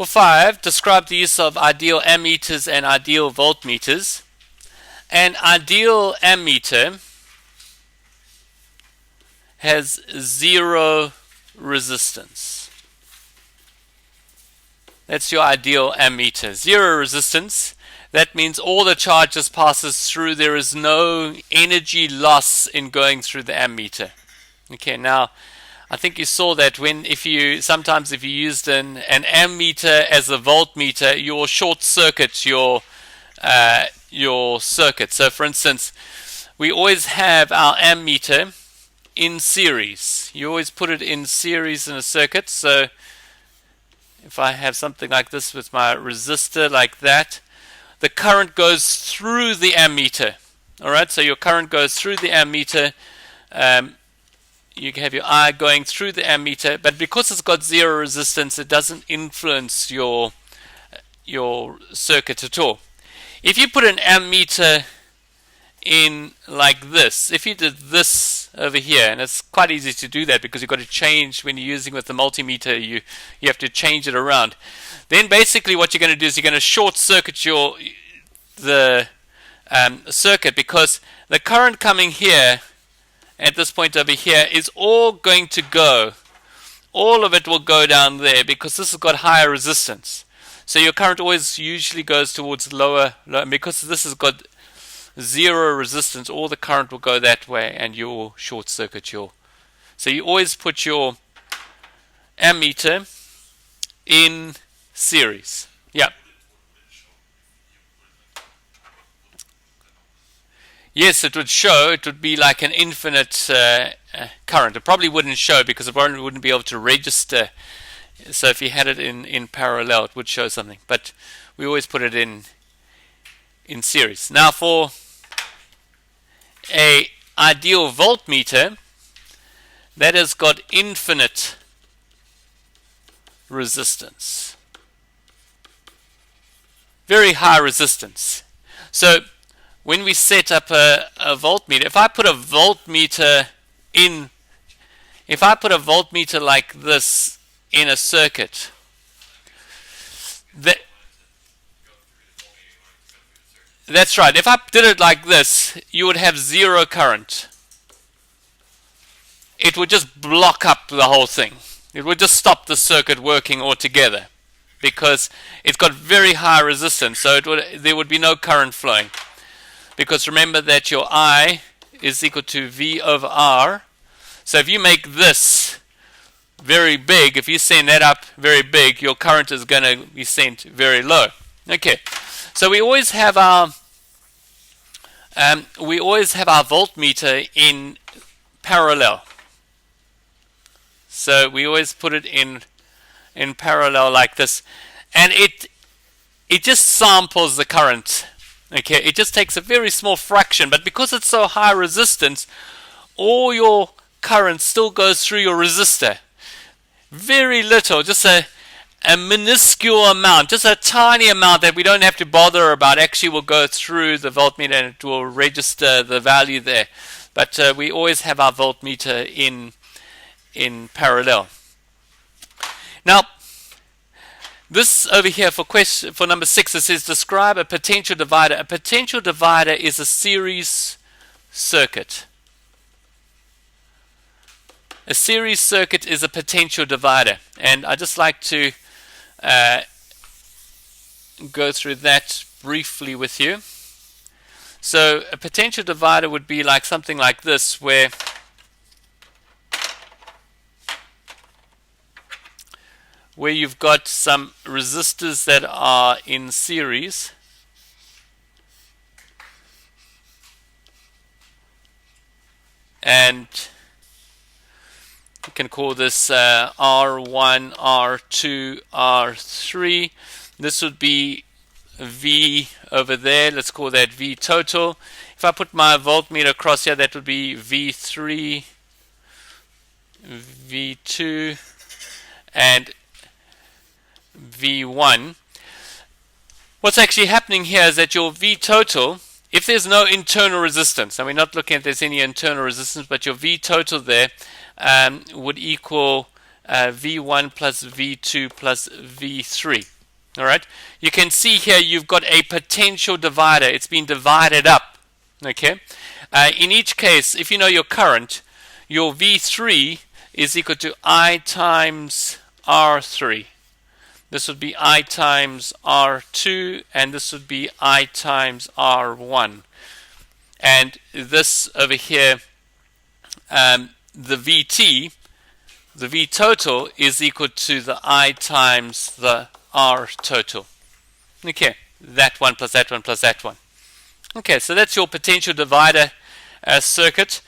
For 5, describe the use of ideal ammeters and ideal voltmeters. An ideal ammeter has zero resistance. That's your ideal ammeter. Zero resistance. That means all the charge just passes through. There is no energy loss in going through the ammeter. Okay, now I think you saw that sometimes if you used an ammeter as a voltmeter, you'll short circuit your circuit. So for instance, we always have our ammeter in series. You always put it in series in a circuit. So if I have something like this with my resistor like that, the current goes through the ammeter. Alright, so your current goes through the ammeter. You have your I going through the ammeter, but because it's got zero resistance, it doesn't influence your circuit at all. If you put an ammeter in like this, if you did this over here, and it's quite easy to do that because you've got to change when you're using with the multimeter, you have to change it around. Then basically what you're going to do is you're going to short circuit the circuit, because the current coming here at this point over here is all going to go. All of it will go down there because this has got higher resistance. So your current always usually goes towards lower, because this has got zero resistance, all the current will go that way and you'll short circuit your. So you always put your ammeter in series. Yeah. Yes, it would show. It would be like an infinite current. It probably wouldn't show because it wouldn't be able to register. So if you had it in parallel, it would show something. But we always put it in series. Now for a ideal voltmeter that has got infinite resistance, very high resistance. So when we set up a voltmeter, if I put a voltmeter like this in a circuit, that's right. If I did it like this, you would have zero current. It would just block up the whole thing. It would just stop the circuit working altogether because it's got very high resistance. So there would be no current flowing. Because remember that your I is equal to V over R. So if you make this very big, if you send that up very big, your current is going to be sent very low. Okay, so we always have our voltmeter in parallel. So we always put it in parallel like this, and it just samples the current. Okay, it just takes a very small fraction, but because it's so high resistance, all your current still goes through your resistor. Very little, just a minuscule amount, just a tiny amount that we don't have to bother about actually will go through the voltmeter and it will register the value there. But we always have our voltmeter in parallel. Now, this over here for number 6, it says describe a potential divider. A potential divider is a series circuit. A series circuit is a potential divider, and I just like to go through that briefly with you. So a potential divider would be like something like this, where you've got some resistors that are in series, and you can call this R1, R2, R3. This would be V over there. Let's call that V total. If I put my voltmeter across here, that would be V3, V2, and V1. What's actually happening here is that your V total, if there's no internal resistance, and we're not looking at there's any internal resistance, but your V total there would equal V1 plus V2 plus V3. All right. You can see here you've got a potential divider. It's been divided up. Okay. In each case, if you know your current, your V3 is equal to I times R3. This would be I times R2, and this would be I times R1. And this over here, the VT, the V total, is equal to the I times the R total. Okay, that one plus that one plus that one. Okay, so that's your potential divider circuit.